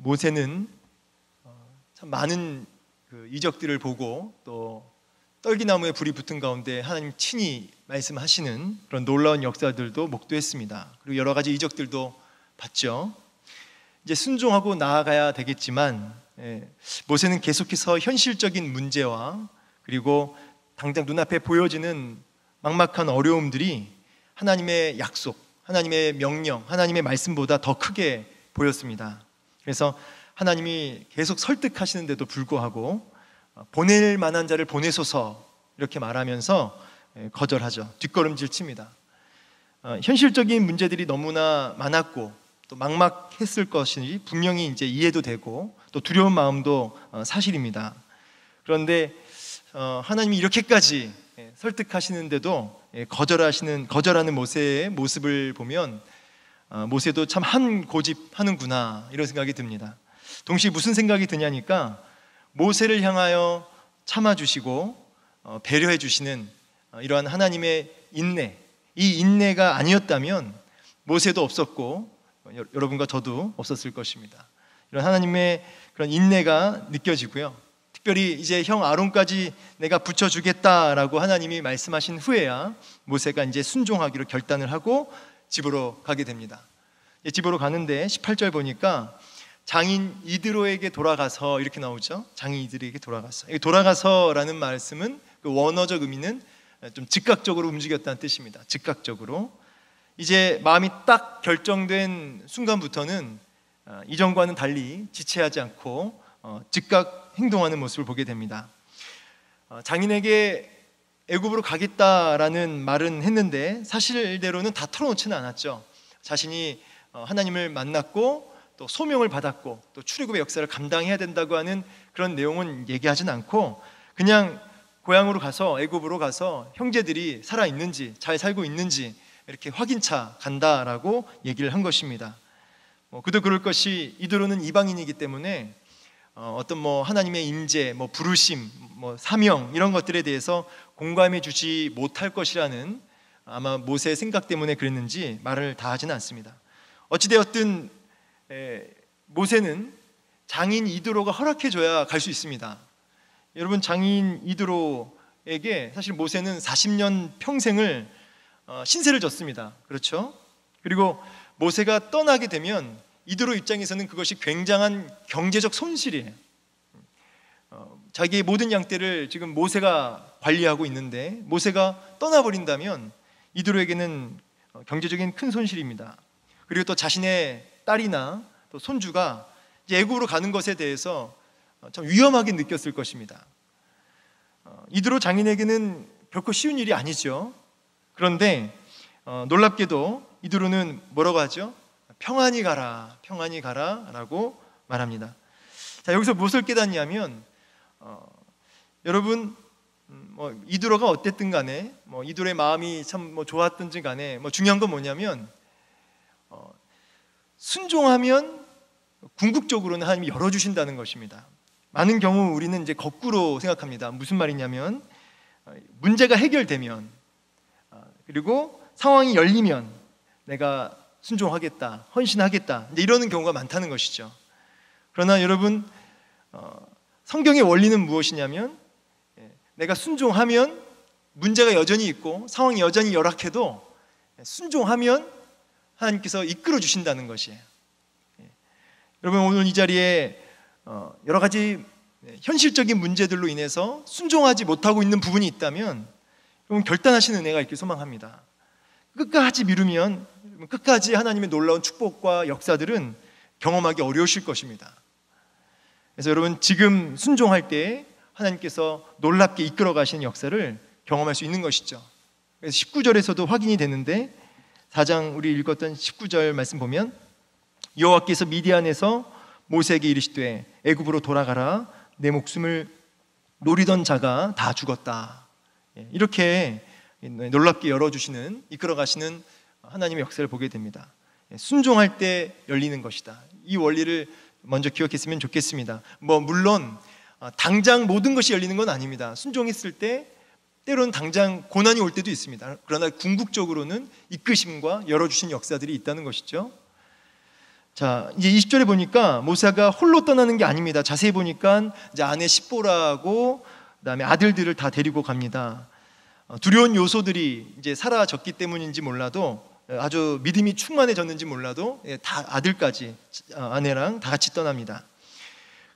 모세는 참 많은 그 이적들을 보고 또 떨기나무에 불이 붙은 가운데 하나님 친히 말씀하시는 그런 놀라운 역사들도 목도했습니다. 그리고 여러 가지 이적들도 봤죠. 이제 순종하고 나아가야 되겠지만 모세는 계속해서 현실적인 문제와 그리고 당장 눈앞에 보여지는 막막한 어려움들이 하나님의 약속, 하나님의 명령, 하나님의 말씀보다 더 크게 보였습니다. 그래서 하나님이 계속 설득하시는데도 불구하고 보낼 만한 자를 보내소서 이렇게 말하면서 거절하죠. 뒷걸음질 칩니다. 현실적인 문제들이 너무나 많았고 또 막막했을 것이 분명히 이제 이해도 되고 또 두려운 마음도 사실입니다. 그런데 하나님이 이렇게까지 설득하시는데도 거절하는 모세의 모습을 보면 모세도 참 한 고집하는구나 이런 생각이 듭니다. 동시에 무슨 생각이 드냐니까 모세를 향하여 참아주시고 배려해 주시는 이러한 하나님의 인내, 이 인내가 아니었다면 모세도 없었고 여러분과 저도 없었을 것입니다. 이런 하나님의 그런 인내가 느껴지고요. 특별히 이제 형 아론까지 내가 붙여주겠다라고 하나님이 말씀하신 후에야 모세가 이제 순종하기로 결단을 하고 집으로 가게 됩니다. 집으로 가는데 18절 보니까 장인 이드로에게 돌아가서 이렇게 나오죠. 장인 이드로에게 돌아가서. 돌아가서라는 말씀은 그 원어적 의미는 좀 즉각적으로 움직였다는 뜻입니다. 즉각적으로 이제 마음이 딱 결정된 순간부터는 이전과는 달리 지체하지 않고 즉각 행동하는 모습을 보게 됩니다. 장인에게 애굽으로 가겠다라는 말은 했는데 사실대로는 다 털어놓지는 않았죠. 자신이 하나님을 만났고 또 소명을 받았고 또 출애굽의 역사를 감당해야 된다고 하는 그런 내용은 얘기하진 않고 그냥 고향으로 가서 애굽으로 가서 형제들이 살아있는지 잘 살고 있는지 이렇게 확인차 간다라고 얘기를 한 것입니다. 그도 그럴 것이 이드로는 이방인이기 때문에 어떤 하나님의 임재, 부르심, 사명 이런 것들에 대해서 공감해 주지 못할 것이라는 아마 모세의 생각 때문에 그랬는지 말을 다 하지는 않습니다. 어찌되었든 모세는 장인 이드로가 허락해줘야 갈 수 있습니다. 여러분 장인 이드로에게 사실 모세는 40년 평생을 신세를 졌습니다. 그렇죠? 그리고 모세가 떠나게 되면 이드로 입장에서는 그것이 굉장한 경제적 손실이에요. 자기의 모든 양떼를 지금 모세가 관리하고 있는데 모세가 떠나버린다면 이드로에게는 경제적인 큰 손실입니다. 그리고 또 자신의 딸이나 또 손주가 이제 애굽으로 가는 것에 대해서 참 위험하게 느꼈을 것입니다. 이드로 장인에게는 결코 쉬운 일이 아니죠. 그런데 놀랍게도 이드로는 뭐라고 하죠? 평안히 가라, 평안히 가라 라고 말합니다. 자, 여기서 무엇을 깨닫냐면 여러분 이드로가 어땠든 간에 이드로의 마음이 참 좋았든지 간에 중요한 건 뭐냐면 순종하면 궁극적으로는 하나님이 열어주신다는 것입니다. 많은 경우 우리는 이제 거꾸로 생각합니다. 무슨 말이냐면 문제가 해결되면 그리고 상황이 열리면 내가 순종하겠다, 헌신하겠다 이러는 경우가 많다는 것이죠. 그러나 여러분 성경의 원리는 무엇이냐면 내가 순종하면 문제가 여전히 있고 상황이 여전히 열악해도 순종하면 하나님께서 이끌어 주신다는 것이에요. 여러분 오늘 이 자리에 여러 가지 현실적인 문제들로 인해서 순종하지 못하고 있는 부분이 있다면 여러분 결단하시는 은혜가 있길 소망합니다. 끝까지 미루면 끝까지 하나님의 놀라운 축복과 역사들은 경험하기 어려우실 것입니다. 그래서 여러분 지금 순종할 때 하나님께서 놀랍게 이끌어 가시는 역사를 경험할 수 있는 것이죠. 그래서 19절에서도 확인이 되는데 4장 우리 읽었던 19절 말씀 보면 여호와께서 미디안에서 모세에게 이르시되 애굽으로 돌아가라 내 목숨을 노리던 자가 다 죽었다. 이렇게 놀랍게 열어주시는 이끌어 가시는 하나님의 역사를 보게 됩니다. 순종할 때 열리는 것이다. 이 원리를 먼저 기억했으면 좋겠습니다. 물론 당장 모든 것이 열리는 건 아닙니다. 순종했을 때 때로는 당장 고난이 올 때도 있습니다. 그러나 궁극적으로는 이끄심과 열어주신 역사들이 있다는 것이죠. 자, 이제 20절에 보니까 모세가 홀로 떠나는 게 아닙니다. 자세히 보니까 이제 아내 십보라하고 그다음에 아들들을 다 데리고 갑니다. 두려운 요소들이 이제 사라졌기 때문인지 몰라도, 아주 믿음이 충만해졌는지 몰라도 다 아들까지, 아내랑 다 같이 떠납니다.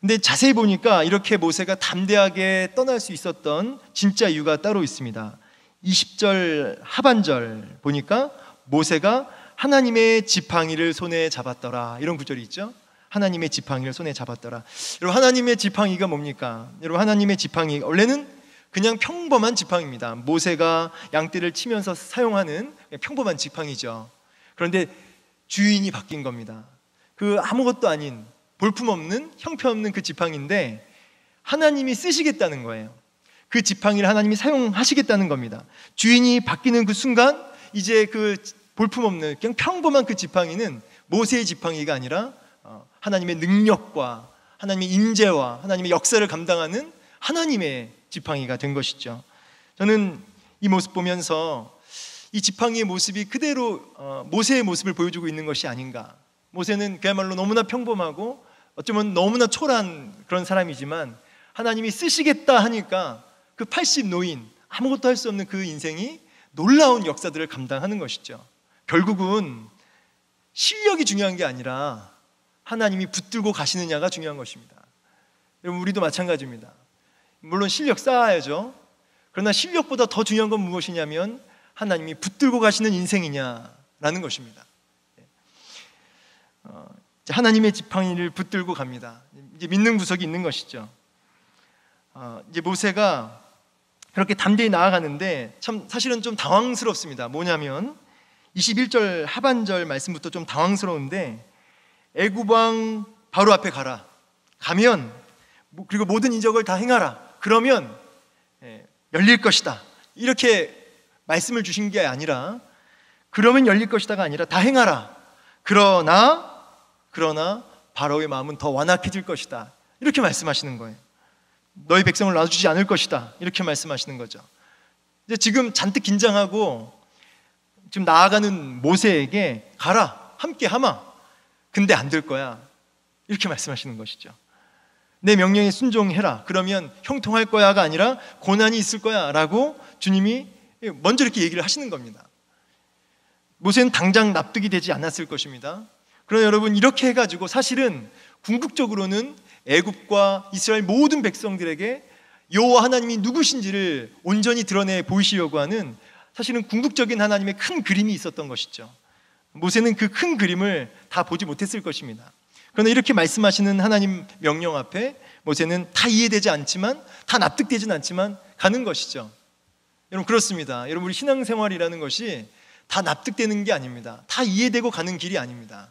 근데 자세히 보니까 이렇게 모세가 담대하게 떠날 수 있었던 진짜 이유가 따로 있습니다. 20절 하반절 보니까 모세가 하나님의 지팡이를 손에 잡았더라, 이런 구절이 있죠. 하나님의 지팡이를 손에 잡았더라. 여러분, 하나님의 지팡이가 뭡니까? 여러분, 하나님의 지팡이 원래는 그냥 평범한 지팡이입니다. 모세가 양떼를 치면서 사용하는 평범한 지팡이죠. 그런데 주인이 바뀐 겁니다. 그 아무것도 아닌 볼품없는 형편없는 그 지팡이인데 하나님이 쓰시겠다는 거예요. 그 지팡이를 하나님이 사용하시겠다는 겁니다. 주인이 바뀌는 그 순간 이제 그 볼품없는 그냥 평범한 그 지팡이는 모세의 지팡이가 아니라 하나님의 능력과 하나님의 임재와 하나님의 역사를 감당하는 하나님의 지팡이가 된 것이죠. 저는 이 모습 보면서 이 지팡이의 모습이 그대로 모세의 모습을 보여주고 있는 것이 아닌가. 모세는 그야말로 너무나 평범하고 어쩌면 너무나 초라한 그런 사람이지만 하나님이 쓰시겠다 하니까 그 80 노인, 아무것도 할 수 없는 그 인생이 놀라운 역사들을 감당하는 것이죠. 결국은 실력이 중요한 게 아니라 하나님이 붙들고 가시느냐가 중요한 것입니다. 여러분, 우리도 마찬가지입니다. 물론 실력 쌓아야죠. 그러나 실력보다 더 중요한 건 무엇이냐면 하나님이 붙들고 가시는 인생이냐라는 것입니다. 하나님의 지팡이를 붙들고 갑니다. 이제 믿는 구석이 있는 것이죠. 이제 모세가 그렇게 담대히 나아가는데 참 사실은 좀 당황스럽습니다. 뭐냐면 21절 하반절 말씀부터 좀 당황스러운데, 애굽 왕 바로 앞에 가라. 가면 그리고 모든 이적을 다 행하라. 그러면 열릴 것이다. 이렇게 말씀을 주신 게 아니라, 그러면 열릴 것이다가 아니라 다 행하라. 그러나 바로의 마음은 더 완악해질 것이다. 이렇게 말씀하시는 거예요. 너희 백성을 놔주지 않을 것이다. 이렇게 말씀하시는 거죠. 이제 지금 잔뜩 긴장하고 지금 나아가는 모세에게 가라, 함께 하마. 근데 안 될 거야. 이렇게 말씀하시는 것이죠. 내 명령에 순종해라. 그러면 형통할 거야가 아니라 고난이 있을 거야 라고 주님이 먼저 이렇게 얘기를 하시는 겁니다. 모세는 당장 납득이 되지 않았을 것입니다. 그러나 여러분, 이렇게 해가지고 사실은 궁극적으로는 애굽과 이스라엘 모든 백성들에게 여호와 하나님이 누구신지를 온전히 드러내 보이시려고 하는, 사실은 궁극적인 하나님의 큰 그림이 있었던 것이죠. 모세는 그 큰 그림을 다 보지 못했을 것입니다. 그러나 이렇게 말씀하시는 하나님 명령 앞에 모세는 다 이해되지 않지만, 다 납득되진 않지만 가는 것이죠. 여러분, 그렇습니다. 여러분, 우리 신앙생활이라는 것이 다 납득되는 게 아닙니다. 다 이해되고 가는 길이 아닙니다.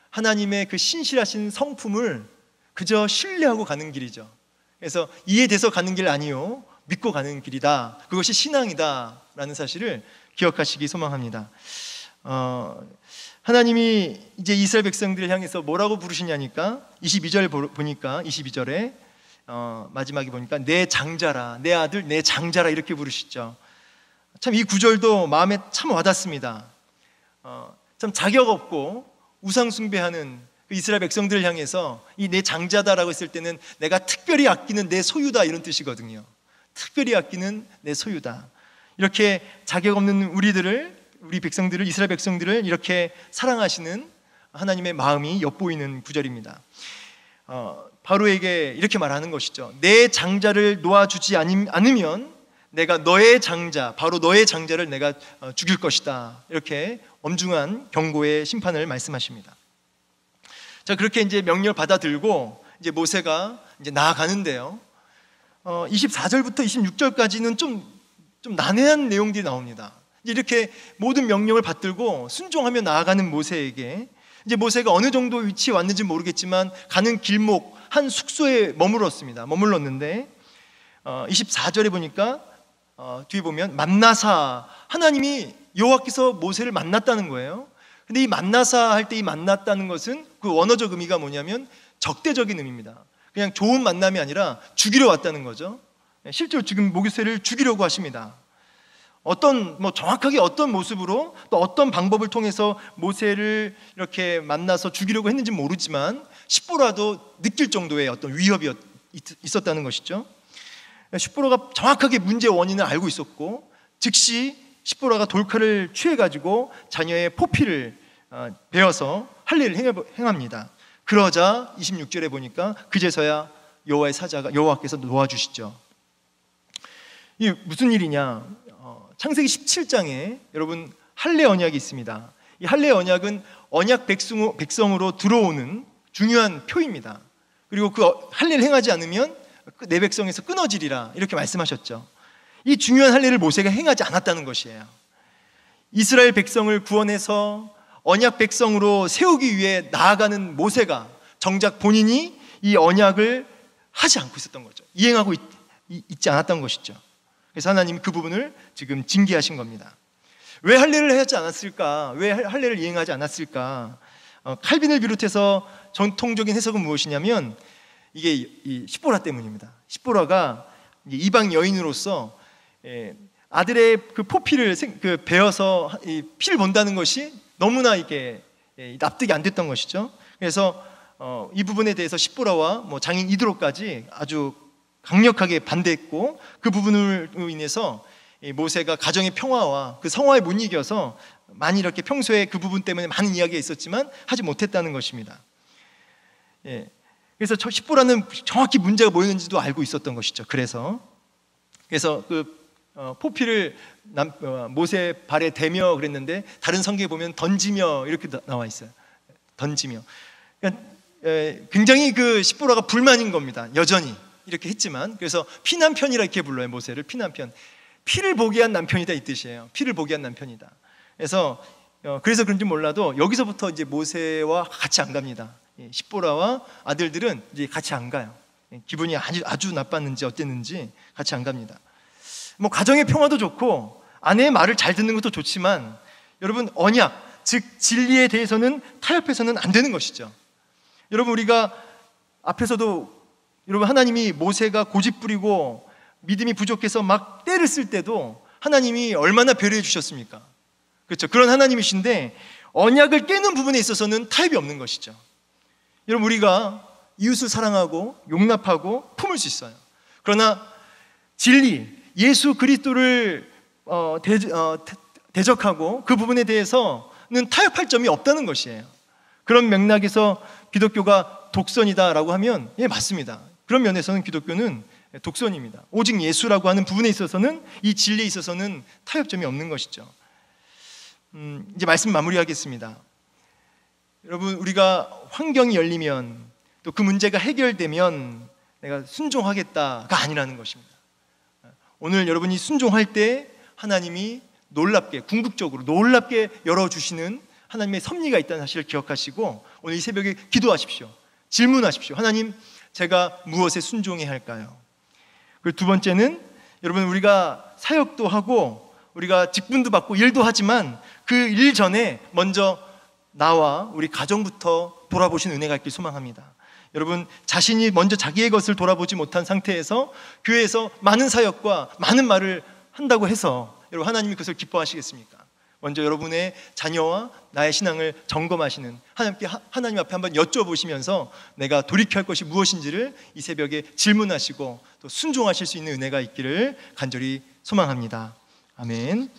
하나님의 그 신실하신 성품을 그저 신뢰하고 가는 길이죠. 그래서 이해돼서 가는 길 아니요, 믿고 가는 길이다. 그것이 신앙이다 라는 사실을 기억하시기 소망합니다. 하나님이 이제 이스라엘 백성들을 향해서 뭐라고 부르시냐니까 22절 보니까 22절에 마지막에 보니까 내 장자라, 내 아들 내 장자라 이렇게 부르시죠. 참 이 구절도 마음에 참 와닿습니다. 참 자격 없고 우상 숭배하는 그 이스라엘 백성들을 향해서 이 내 장자다라고 했을 때는 내가 특별히 아끼는 내 소유다, 이런 뜻이거든요. 특별히 아끼는 내 소유다. 이렇게 자격 없는 우리 백성들을, 이스라엘 백성들을 이렇게 사랑하시는 하나님의 마음이 엿보이는 구절입니다. 바로에게 이렇게 말하는 것이죠. 내 장자를 놓아주지 않으면 내가 너의 장자, 바로 너의 장자를 내가 죽일 것이다. 이렇게 엄중한 경고의 심판을 말씀하십니다. 자, 그렇게 이제 명령을 받아들고 이제 모세가 이제 나아가는데요. 24절부터 26절까지는 좀 난해한 내용들이 나옵니다. 이렇게 모든 명령을 받들고 순종하며 나아가는 모세에게 이제 모세가 어느 정도 위치에 왔는지 모르겠지만 가는 길목 한 숙소에 머물렀는데 24절에 보니까 뒤에 보면 만나사, 하나님이 여호와께서 모세를 만났다는 거예요. 근데 이 만나사 할 때 이 만났다는 것은 그 원어적 의미가 뭐냐면 적대적인 의미입니다. 그냥 좋은 만남이 아니라 죽이러 왔다는 거죠. 실제로 지금 모세를 죽이려고 하십니다. 정확하게 어떤 모습으로 또 어떤 방법을 통해서 모세를 이렇게 만나서 죽이려고 했는지 모르지만 십보라도 느낄 정도의 어떤 위협이 있었다는 것이죠. 십보라가 정확하게 문제의 원인을 알고 있었고, 즉시 십보라가 돌칼을 취해가지고 자녀의 포피를 베어서 할례를 행합니다. 그러자 26절에 보니까 그제서야 여호와의 사자가, 여호와께서 놓아주시죠. 이 무슨 일이냐? 창세기 17장에 여러분 할례 언약이 있습니다. 이 할례 언약은 언약 백성으로 들어오는 중요한 표입니다. 그리고 그 할례를 행하지 않으면 내 백성에서 끊어지리라, 이렇게 말씀하셨죠. 이 중요한 할례를 모세가 행하지 않았다는 것이에요. 이스라엘 백성을 구원해서 언약 백성으로 세우기 위해 나아가는 모세가 정작 본인이 이 언약을 하지 않고 있었던 거죠. 이행하고 있지 않았던 것이죠. 그래서 하나님이 그 부분을 지금 징계하신 겁니다. 왜 할례를 하지 않았을까? 왜 할례를 이행하지 않았을까? 칼빈을 비롯해서 전통적인 해석은 무엇이냐면 이게 이 십보라 때문입니다. 십보라가 이방 여인으로서 아들의 그 포피를 베어서 피를 본다는 것이 너무나 이게 납득이 안 됐던 것이죠. 그래서 이 부분에 대해서 십보라와 장인 이드로까지 아주 강력하게 반대했고, 그 부분으로 인해서 모세가 가정의 평화와 그 성화에 못 이겨서 많이 이렇게 평소에 그 부분 때문에 많은 이야기가 있었지만 하지 못했다는 것입니다. 그래서 십보라는 정확히 문제가 뭐였는지도 알고 있었던 것이죠. 그래서 그 포피를 모세 발에 대며 그랬는데, 다른 성경에 보면 던지며 이렇게 나와 있어요. 던지며. 그러니까 굉장히 그 십보라가 불만인 겁니다. 여전히 이렇게 했지만. 그래서 피남편이라 이렇게 불러요. 모세를 피남편. 피를 보게 한 남편이다, 이 뜻이에요. 피를 보게 한 남편이다. 그래서 그런지 몰라도 여기서부터 이제 모세와 같이 안 갑니다. 십보라와 아들들은 이제 같이 안 가요. 기분이 아주 나빴는지 어땠는지 같이 안 갑니다. 가정의 평화도 좋고 아내의 말을 잘 듣는 것도 좋지만, 여러분 언약, 즉 진리에 대해서는 타협해서는 안 되는 것이죠. 여러분 우리가 앞에서도 여러분 하나님이 모세가 고집부리고 믿음이 부족해서 막 떼를 쓸 때도 하나님이 얼마나 배려해 주셨습니까? 그렇죠. 그런 하나님이신데 언약을 깨는 부분에 있어서는 타협이 없는 것이죠. 여러분 우리가 이웃을 사랑하고 용납하고 품을 수 있어요. 그러나 진리, 예수 그리스도를 대적하고 그 부분에 대해서는 타협할 점이 없다는 것이에요. 그런 맥락에서 기독교가 독선이다라고 하면 맞습니다. 그런 면에서는 기독교는 독선입니다. 오직 예수라고 하는 부분에 있어서는, 이 진리에 있어서는 타협점이 없는 것이죠. 이제 말씀 마무리하겠습니다. 여러분 우리가 환경이 열리면, 또 그 문제가 해결되면 내가 순종하겠다가 아니라는 것입니다. 오늘 여러분이 순종할 때 하나님이 놀랍게, 궁극적으로 놀랍게 열어주시는 하나님의 섭리가 있다는 사실을 기억하시고 오늘 이 새벽에 기도하십시오. 질문하십시오. 하나님, 제가 무엇에 순종해야 할까요? 그리고 두 번째는, 여러분 우리가 사역도 하고 우리가 직분도 받고 일도 하지만 그 일 전에 먼저 나와 우리 가정부터 돌아보신 은혜가 있길 소망합니다. 여러분 자신이 먼저 자기의 것을 돌아보지 못한 상태에서 교회에서 많은 사역과 많은 말을 한다고 해서 여러분 하나님이 그것을 기뻐하시겠습니까? 먼저 여러분의 자녀와 나의 신앙을 점검하시는, 하나님 앞에 한번 여쭤보시면서 내가 돌이켜야 할 것이 무엇인지를 이 새벽에 질문하시고 또 순종하실 수 있는 은혜가 있기를 간절히 소망합니다. 아멘.